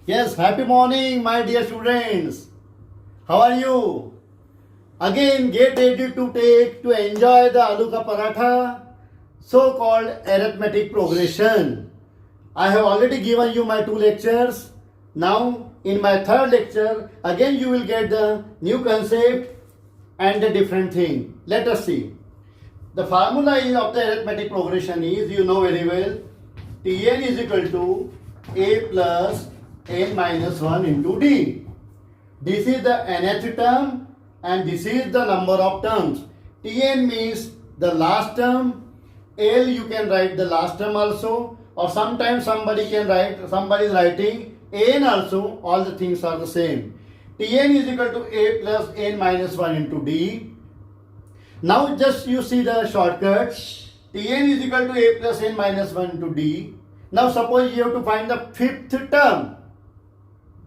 Yes, happy morning, my dear students. How are you? Again, get ready to enjoy the aloo ka paratha, so-called arithmetic progression. I have already given you my two lectures. Now, in my third lecture, again you will get the new concept and a different thing. Let us see. The formula of the arithmetic progression is, you know very well, Tn is equal to a plus n minus 1 into d. This is the nth term and this is the number of terms. Tn means the last term. L you can write the last term also, or sometimes somebody is writing n also. All the things are the same. Tn is equal to a plus n minus 1 into d. Now just you see the shortcut. Tn is equal to a plus n minus 1 into d. Now suppose you have to find the fifth term.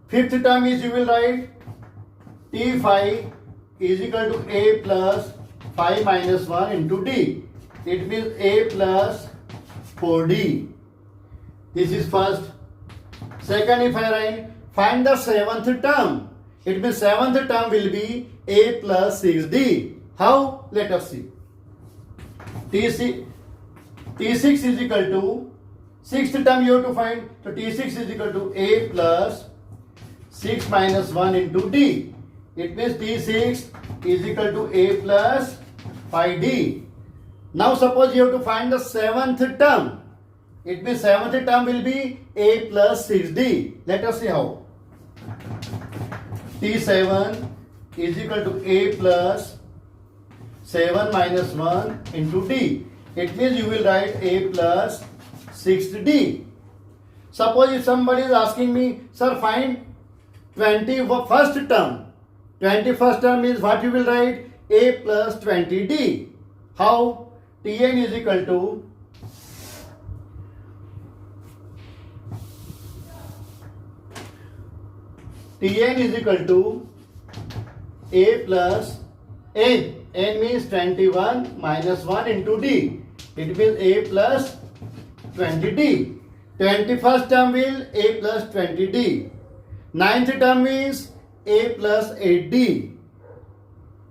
Fifth term is, you will write t phi is equal to a plus phi minus 1 into d. It means a plus 4d. This is first. Second, if I write find the seventh term, it means seventh term will be a plus 6d. How? Let us see. T6 is equal to, sixth term you have to find. So T6 is equal to a plus 6 minus 1 into d. It means T6 is equal to a plus 5d. Now suppose you have to find the seventh term. It means seventh term will be a plus 6d. Let us see how. T7 is equal to a plus 7 minus 1 into d. It means you will write a plus 6d. Suppose if somebody is asking me, sir, find 21st term. 21st term means what you will write? A plus 20d. How? Tn is equal to a plus n. N means 21 minus 1 into d. It means a plus 20d. 21st term will a plus 20d. Ninth term means a plus 8d.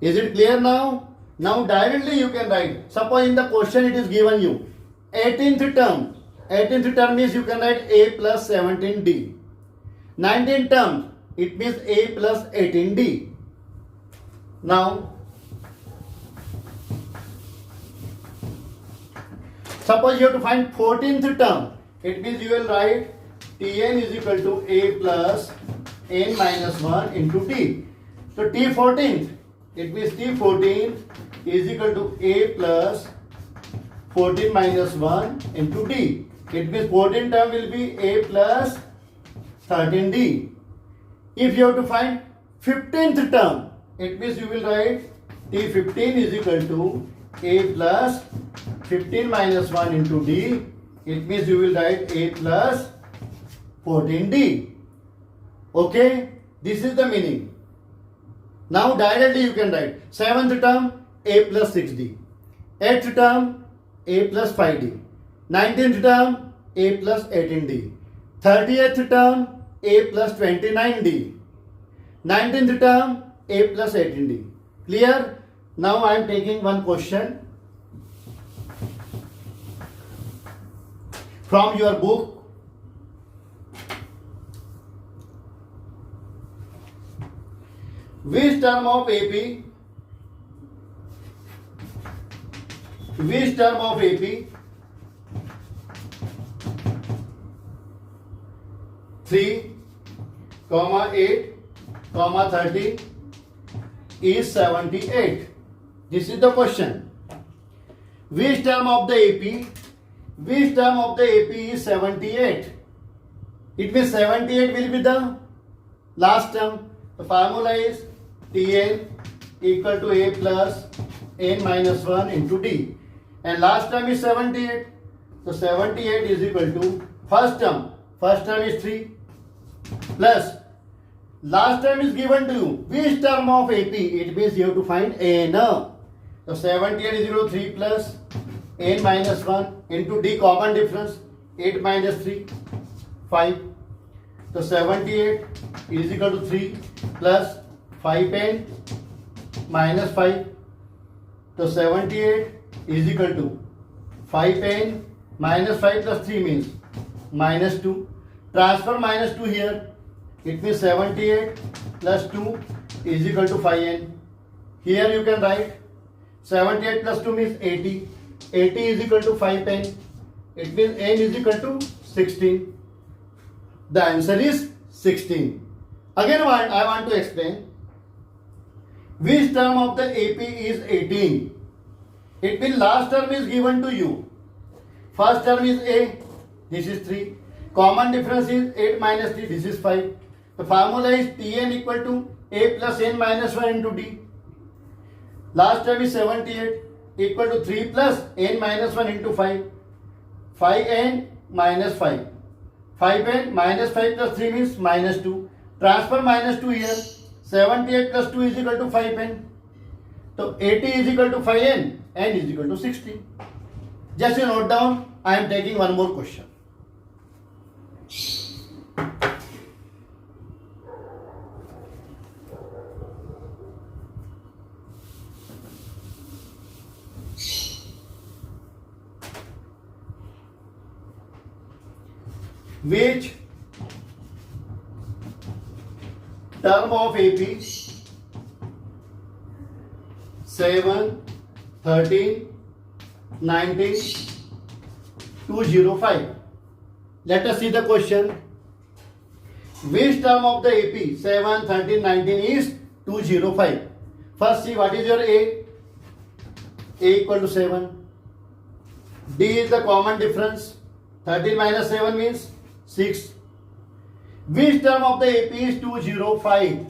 Is it clear now? Now directly you can write. Suppose in the question it is given you 18th term. 18th term means you can write a plus 17d. 19th term, it means a plus 18d. Now suppose you have to find 14th term. It means you will write Tn is equal to a plus n minus 1 into d. So T14th, it means T14 is equal to a plus 14 minus 1 into d. It means 14th term will be a plus 13d. If you have to find 15th term, it means you will write T15 is equal to a plus 15 minus 1 into d. It means you will write a plus 14d. Okay, this is the meaning. Now directly you can write 7th term a plus 6d, 8th term a plus 5d, 19th term a plus 18d, 30th term a plus 29d, 19th term a plus 18d. Clear? Now I am taking one question from your book. Which term of AP 3, 8, 30 is 78? This is the question. Which term of the AP is 78? It means 78 will be the last term. The formula is Tn equal to a plus n minus 1 into d. And last term is 78. So 78 is equal to first term. First term is 3 plus last term is given to you. Which term of AP? It means you have to find n. So 78 is equal to 3 plus n minus 1 into d, common difference, 8 minus 3, 5. तो 78 is equal to 3 plus 5n minus 5, तो 78 is equal to 5n minus 5 plus 3 means minus 2. Transfer minus 2 here. It means 78 plus 2 is equal to 5n. Here you can write 78 plus 2 means 80. 80 is equal to 5n. It means n is equal to 16. The answer is 16. Again I want to explain. Which term of the AP is 18? It means last term is given to you. First term is a, this is 3. Common difference is 8 minus 3, this is 5. The formula is Tn equal to a plus n minus 1 into d. Last term is 78 equal to 3 plus n minus 1 into 5. 5n minus 5. 5n minus 5 plus 3 means minus 2. Transfer minus 2 here. 78 plus 2 is equal to 5n. So 80 is equal to 5n, n is equal to 60. Just you note down, I am taking one more question. Which term of AP 7, 13, 19, 205. Let us see the question. Which term of the AP 7, 13, 19 is 205? First see what is your A. A equal to 7. D is the common difference. 13 minus 7 means 6. Which term of the AP is 205?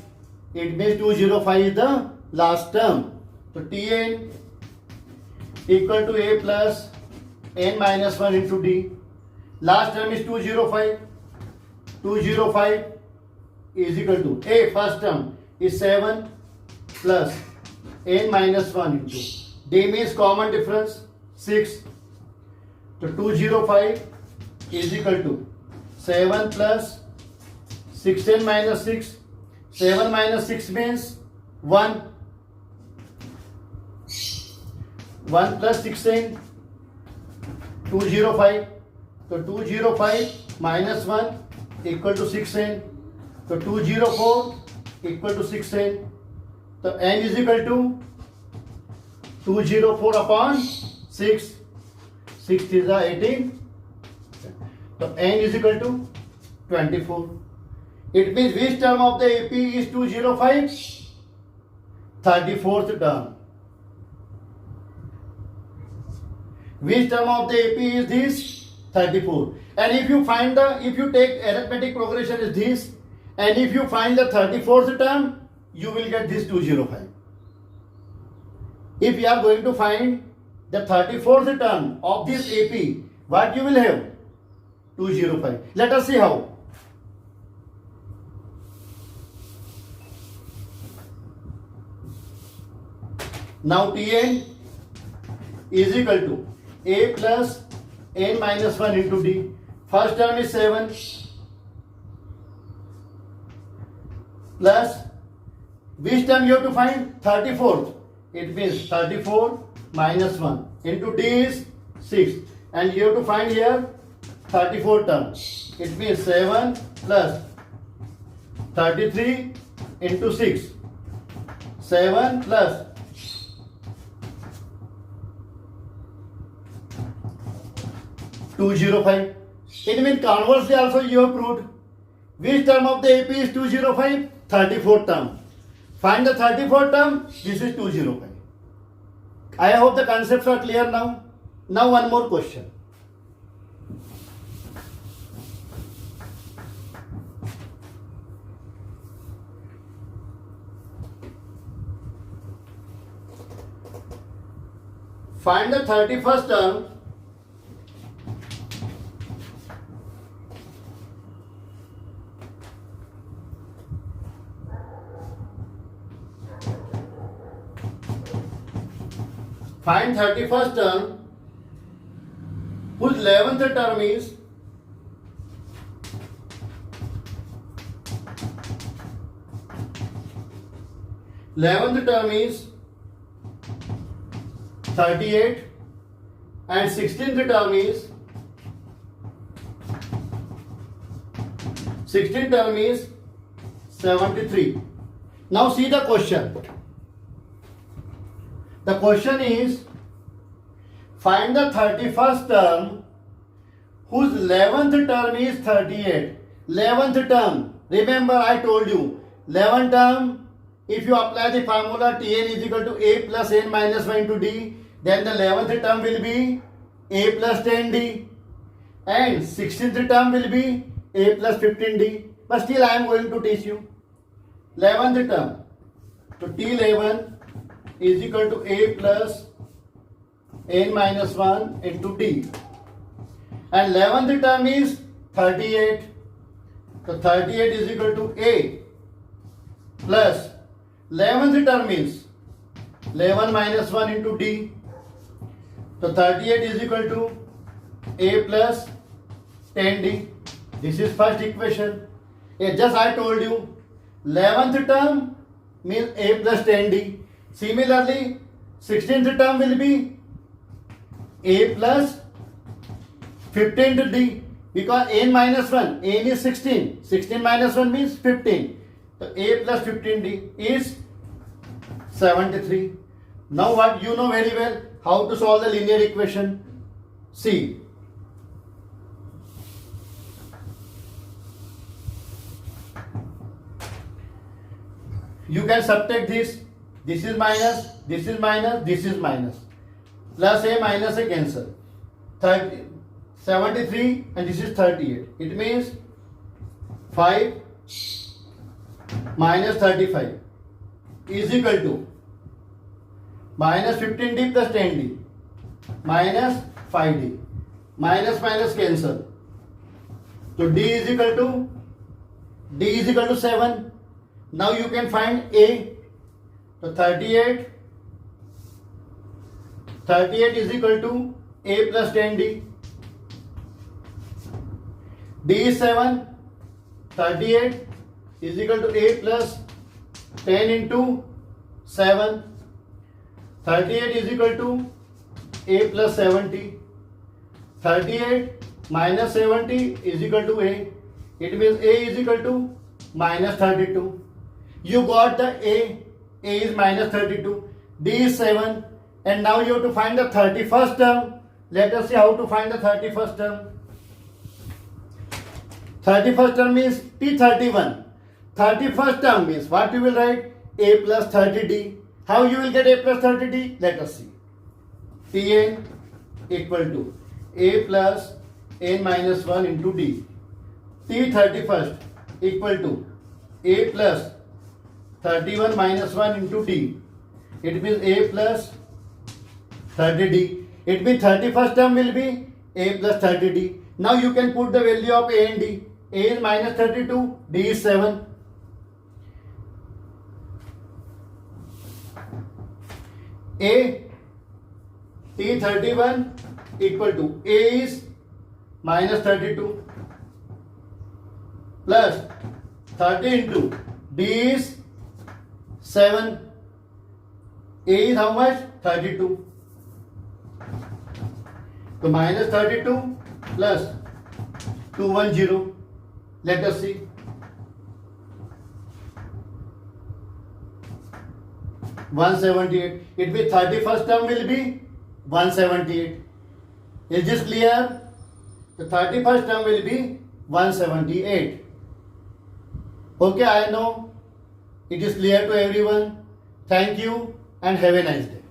It means 205 is the last term. So Tn equal to a plus n minus 1 into d. Last term is 205. 205 is equal to a, first term is 7 plus n minus 1 into d means common difference 6. So 205 is equal to 7 plus 16 minus 6. 7 minus 6 means 1. 1 plus 16, 205. So 205 minus 1 equal to 6n. So 204 equal to 6n. So n is equal to 204 upon 6. 6 is 18. So n is equal to 24. It means which term of the AP is 205? 34th term. Which term of the AP is this? 34. And if you find if you take arithmetic progression is this, and if you find the 34th term, you will get this 205. If you are going to find the 34th term of this AP, what you will have? 205. Let us see how. Now Tn is equal to a plus n minus 1 into d. First term is 7 plus which term you have to find? 34th. It means 34 minus 1 into d is 6, and you have to find here 34 term. It means 7 plus 33 into 6. 7 plus 205. It means conversely also you have proved. Which term of the AP is 205? 34th term. Find the 34th term. This is 205. I hope the concepts are clear now. Now one more question. Find the 31st term. Find 31st term whose 11th term is 11th term is 38 and 16th term is 73. Now see the question. The question is, find the 31st term whose 11th term is 38. 11th term, remember I told you, 11th term, if you apply the formula Tn is equal to a plus n minus 1 into d, then the 11th term will be a plus 10d and 16th term will be a plus 15d. But still I am going to teach you. 11th term, so T11 is equal to a plus n minus 1 into d. And 11th term is 38. So 38 is equal to a plus 11th term means 11 minus 1 into d. So 38 is equal to a plus 10d. This is first equation. Just I told you 11th term means a plus 10d. Similarly 16th term will be a plus 15d because n minus 1, n is 16. 16 minus 1 means 15. So a plus 15d is 73. Now what you know very well, how to solve the linear equation. See. You can subtract this. This is minus, this is minus, this is minus. Plus a minus a cancel. 73 and this is 38. It means 5 minus 35 is equal to minus 15d plus 10d minus 5d. Minus minus cancel. So d is equal to 7. Now you can find a. So 38 is equal to a plus 10d. D is 7. 38 is equal to a plus 10 into 7. 38 is equal to a plus 70. 38 minus 70 is equal to a. It means a is equal to minus 32. You got the a. A is minus 32. D is 7. And now you have to find the 31st term. Let us see how to find the 31st term. 31st term means T31. 31st term means what you will write? A plus 30d. How you will get a plus 30d? Let us see. Tn equal to a plus n minus 1 into d. T31st equal to a plus 31 minus 1 into d. It means a plus 30d. It means 31st term will be a plus 30d. Now you can put the value of a and d. A is minus 32, d is 7. A T31 equal to a is minus 32 plus 30 into d is 7. A is how much? 32. So minus 32 plus 210. Let us see. $178. It means 31st term will be 178. Is this clear? The 31st term will be 178. Okay, I know it is clear to everyone. Thank you and have a nice day.